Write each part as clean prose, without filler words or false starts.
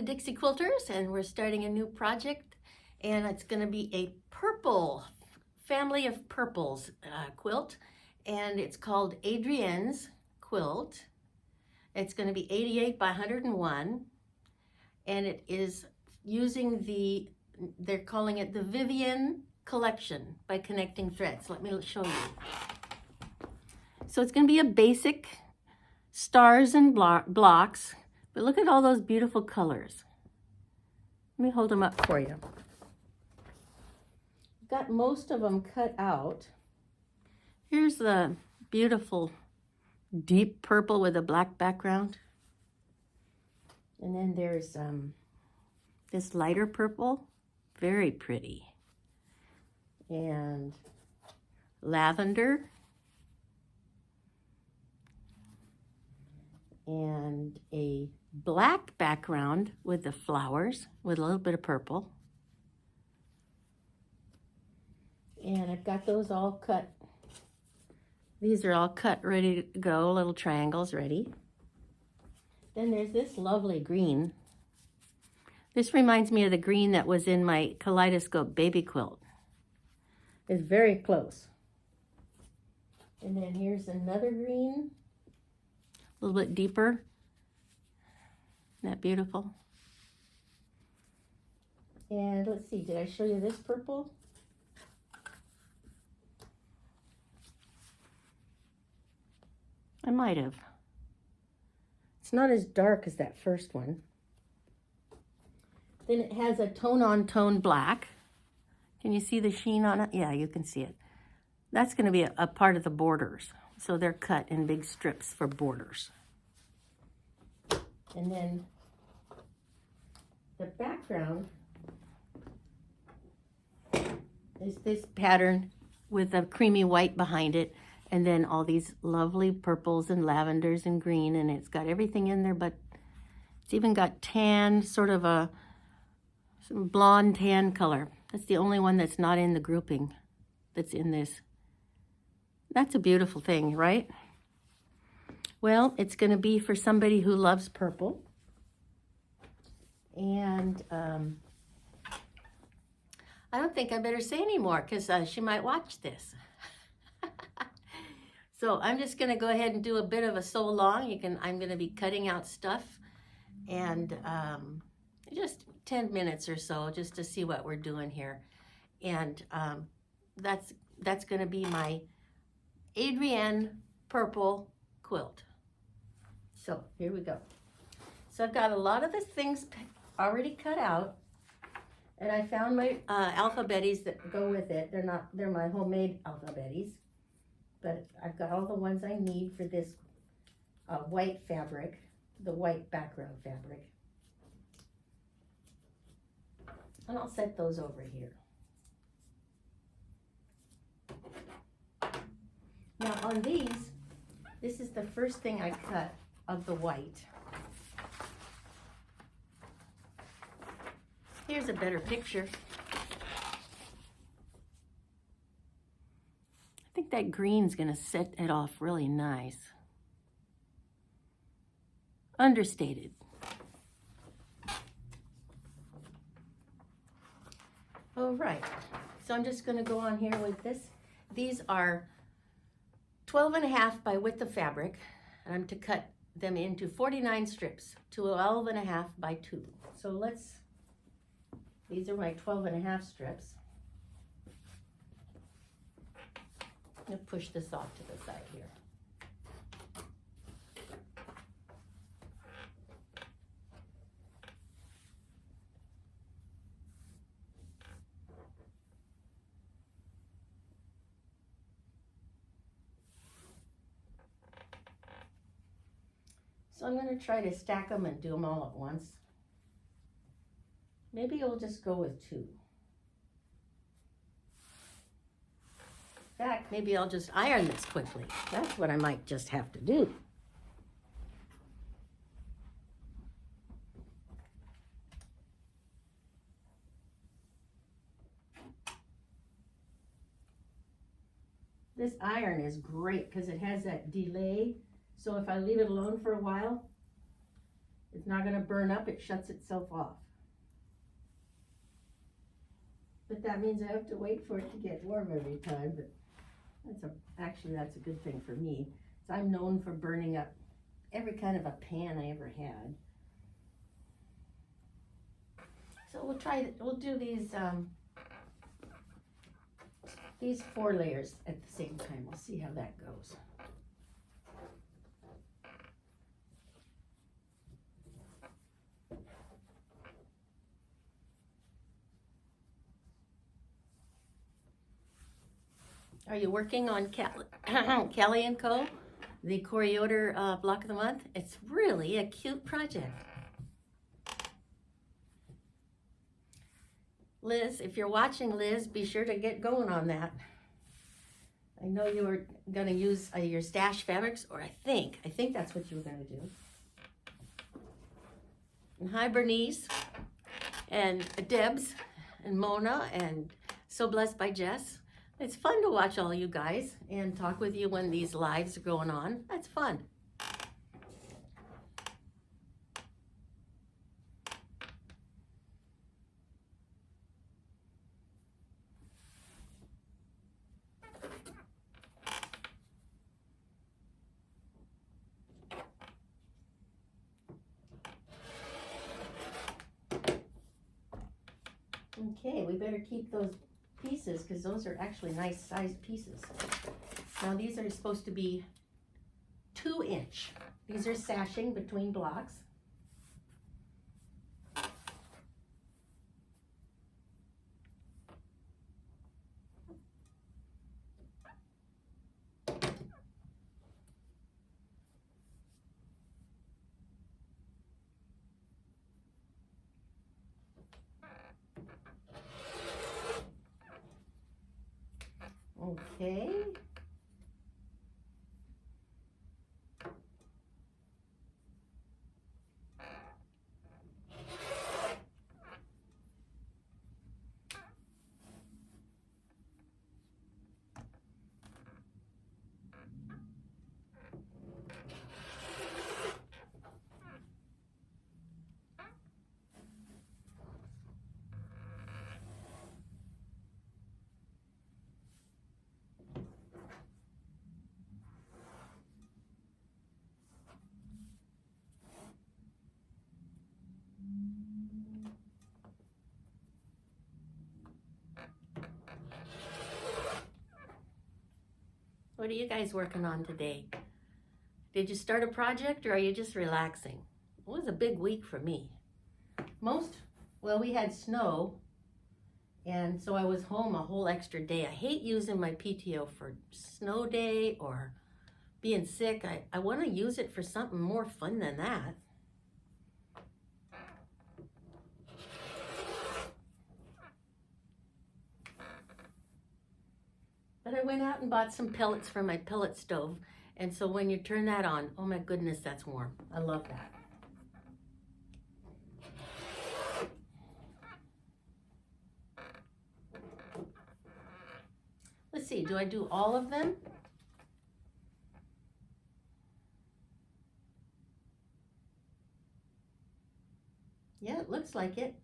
Dixie Quilters, and we're starting a new project, and it's going to be a purple, family of purples quilt, and it's called Adrienne's Quilt. It's going to be 88 by 101, and it is using they're calling it the Vivian Collection by Connecting Threads. Let me show you. So it's going to be a basic stars and blocks, but look at all those beautiful colors. Let me hold them up for you. Got most of them cut out. Here's the beautiful deep purple with a black background. And then there's this lighter purple, very pretty. And lavender. And a black background with the flowers with a little bit of purple. And I've got those all cut. These are all cut, ready to go, little triangles ready. Then there's this lovely green. This reminds me of the green that was in my Kaleidoscope baby quilt. It's very close. And then here's another green, a little bit deeper. Isn't that beautiful? And let's see, did I show you this purple? I might have. It's not as dark as that first one. Then it has a tone-on-tone black. Can you see the sheen on it? Yeah, you can see it. That's going to be a part of the borders. So they're cut in big strips for borders. And then the background is this pattern with a creamy white behind it, and then all these lovely purples and lavenders and green, and it's got everything in there, but it's even got tan, sort of some blonde tan color. That's the only one that's not in the grouping that's in this. That's a beautiful thing, right? Well, it's going to be for somebody who loves purple. And I don't think I better say any more because she might watch this. So I'm just going to go ahead and do a bit of a sew along. I'm going to be cutting out stuff, and just 10 minutes or so just to see what we're doing here. And that's going to be my Adrienne purple quilt. So here we go. So I've got a lot of the things already cut out, and I found my alphabeties that go with it. They're my homemade alphabeties, but I've got all the ones I need for this white fabric, the white background fabric. And I'll set those over here. Now on these, this is the first thing I cut of the white. Here's a better picture. I think that green's gonna set it off really nice. Understated. All right, so I'm just gonna go on here with this. These are 12.5 by width of fabric, and I'm to cut them into 49 strips, 12.5 by 2. So these are my 12.5 strips. I'm gonna push this off to the side here. So I'm going to try to stack them and do them all at once. Maybe I'll just go with 2. In fact, maybe I'll just iron this quickly. That's what I might just have to do. This iron is great because it has that delay. So if I leave it alone for a while, It's not going to burn up, it shuts itself off. But that means I have to wait for it to get warm every time, but actually that's a good thing for me. So I'm known for burning up every kind of a pan I ever had. So we'll do these 4 layers at the same time. We'll see how that goes. Are you working on Kelly & Co., the Choreoder Block of the Month? It's really a cute project. Liz, if you're watching, Liz, be sure to get going on that. I know you were going to use your stash fabrics, or I think that's what you were going to do. And hi, Bernice, and Debs, and Mona, and So Blessed by Jess. It's fun to watch all you guys and talk with you when these lives are going on. That's fun. Okay, we better keep those pieces because those are actually nice sized pieces. Now these are supposed to be 2-inch. These are sashing between blocks. Okay. What are you guys working on today? Did you start a project or are you just relaxing? It was a big week for me. Well, we had snow, and so I was home a whole extra day. I hate using my PTO for snow day or being sick. I want to use it for something more fun than that. But I went out and bought some pellets for my pellet stove. And so when you turn that on, oh my goodness, that's warm. I love that. Let's see, do I do all of them? Yeah, it looks like it.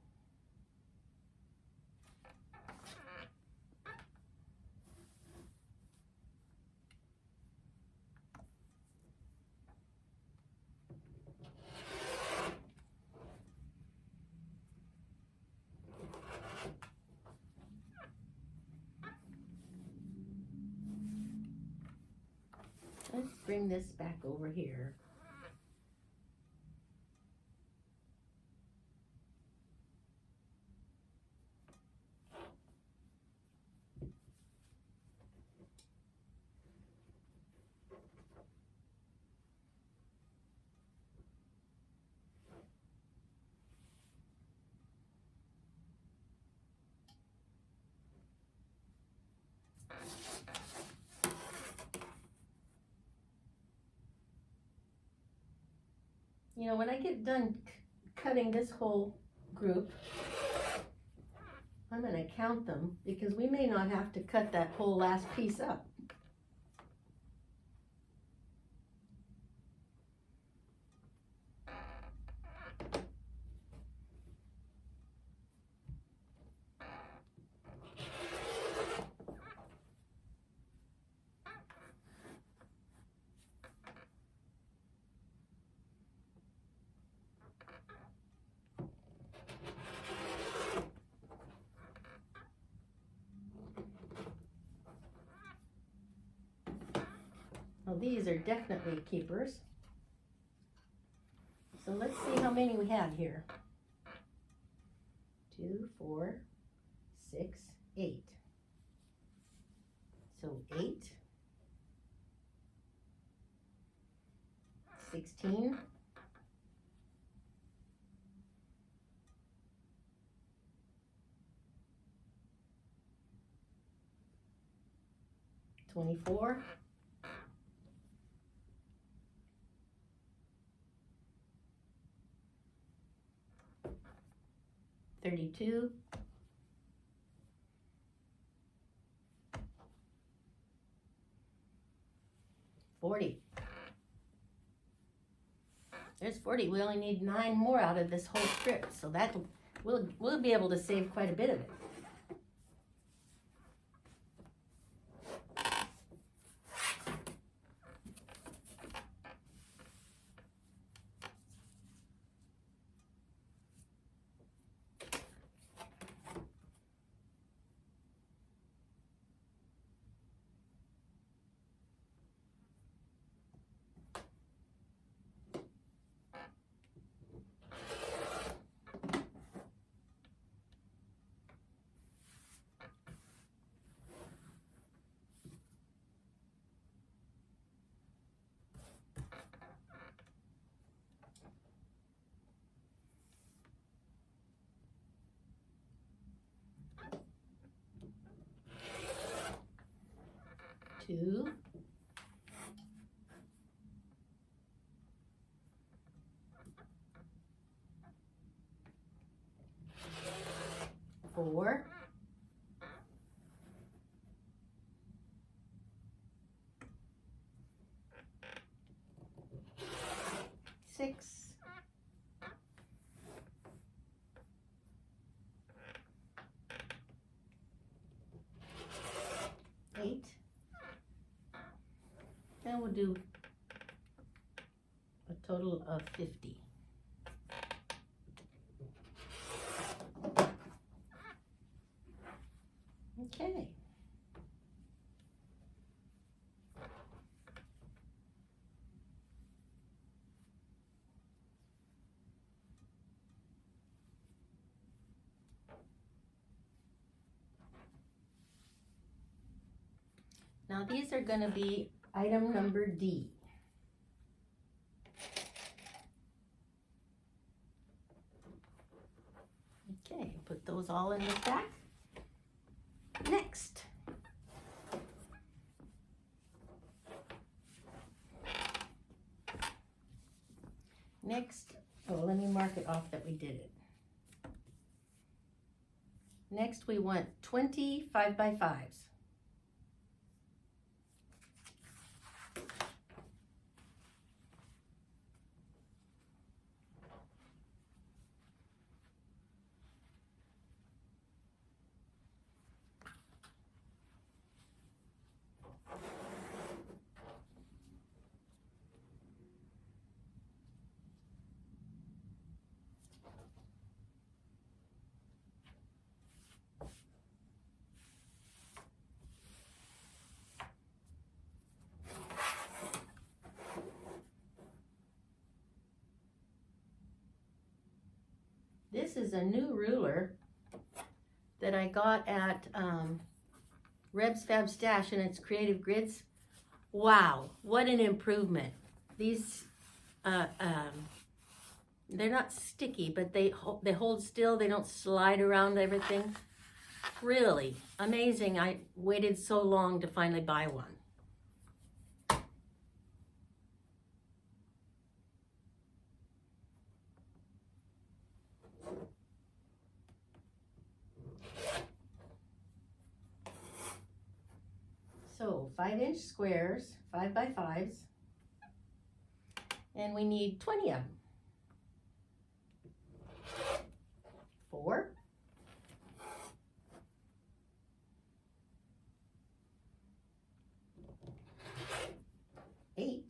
Let's bring this back over here. You know, when I get done cutting this whole group, I'm going to count them because we may not have to cut that whole last piece up. these are definitely keepers. So let's see how many we have here. 2, 4, 6, 8. So 8, 16, 24, 32, 40. There's 40. We only need 9 more out of this whole strip, so that we'll be able to save quite a bit of it. Two, 4, 6, 8, and we'll do a total of 50. Okay. Now these are going to be item number D. Okay, put those all in the stack. Next. Oh, let me mark it off that we did it. Next we want 20 5x5s. This is a new ruler that I got at Rebs Fab Stash, and it's Creative Grids. Wow, what an improvement. These, they're not sticky, but they hold still. They don't slide around everything. Really amazing. I waited so long to finally buy one. So 5-inch squares, 5x5s, and we need 20 of them. 4, 8,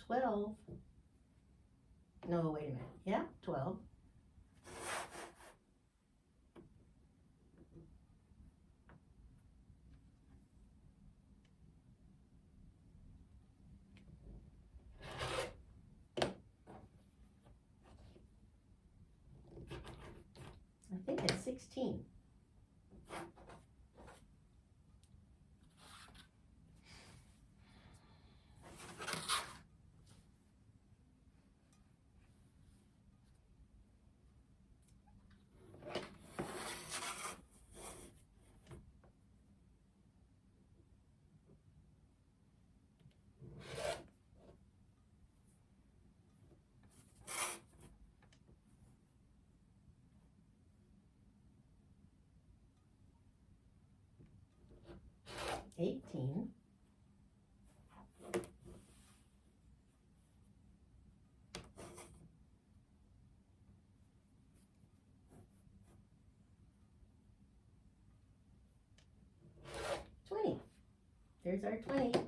12. No, wait a minute. Yeah, 12. I think it's 16. $18. $20. There's our 20.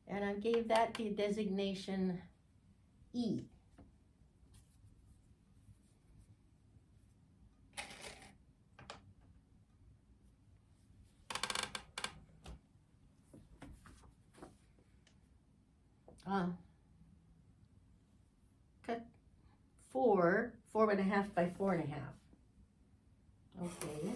And I gave that the designation E. Cut 4.5 by 4.5. Okay.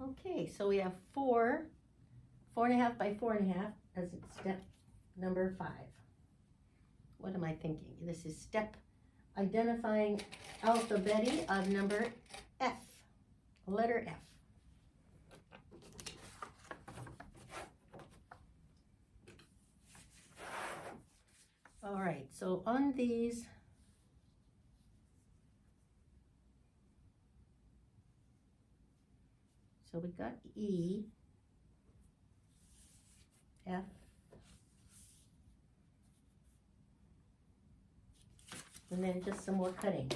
Okay, so we have 4.5 by 4.5 as step number 5. What am I thinking? This is step identifying alphabeti of number F, letter F. All right, so on these, so we got E, F, and then just some more cutting.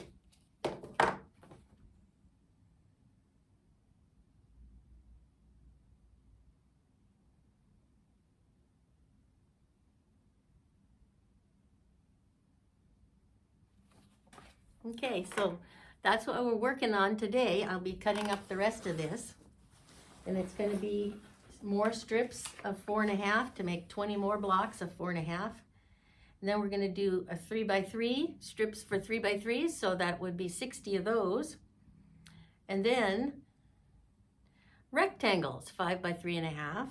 Okay, so that's what we're working on today. I'll be cutting up the rest of this. And it's going to be more strips of 4.5 to make 20 more blocks of 4.5. And then we're going to do a 3x3 strips for 3x3s, so that would be 60 of those. And then rectangles, 5 by 3.5.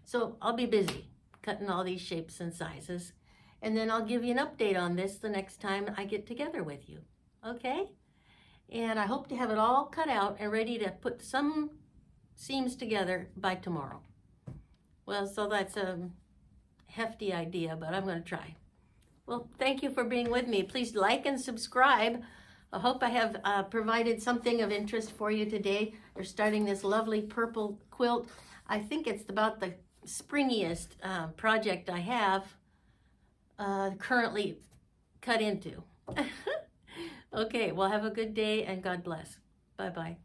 So I'll be busy cutting all these shapes and sizes. And then I'll give you an update on this the next time I get together with you. Okay? And I hope to have it all cut out and ready to put some seams together by tomorrow. Well, so that's a hefty idea, but I'm going to try. Well, thank you for being with me. Please like and subscribe. I hope I have provided something of interest for you today. We're starting this lovely purple quilt. I think it's about the springiest project I have currently cut into. Okay, well, have a good day and God bless. Bye-bye.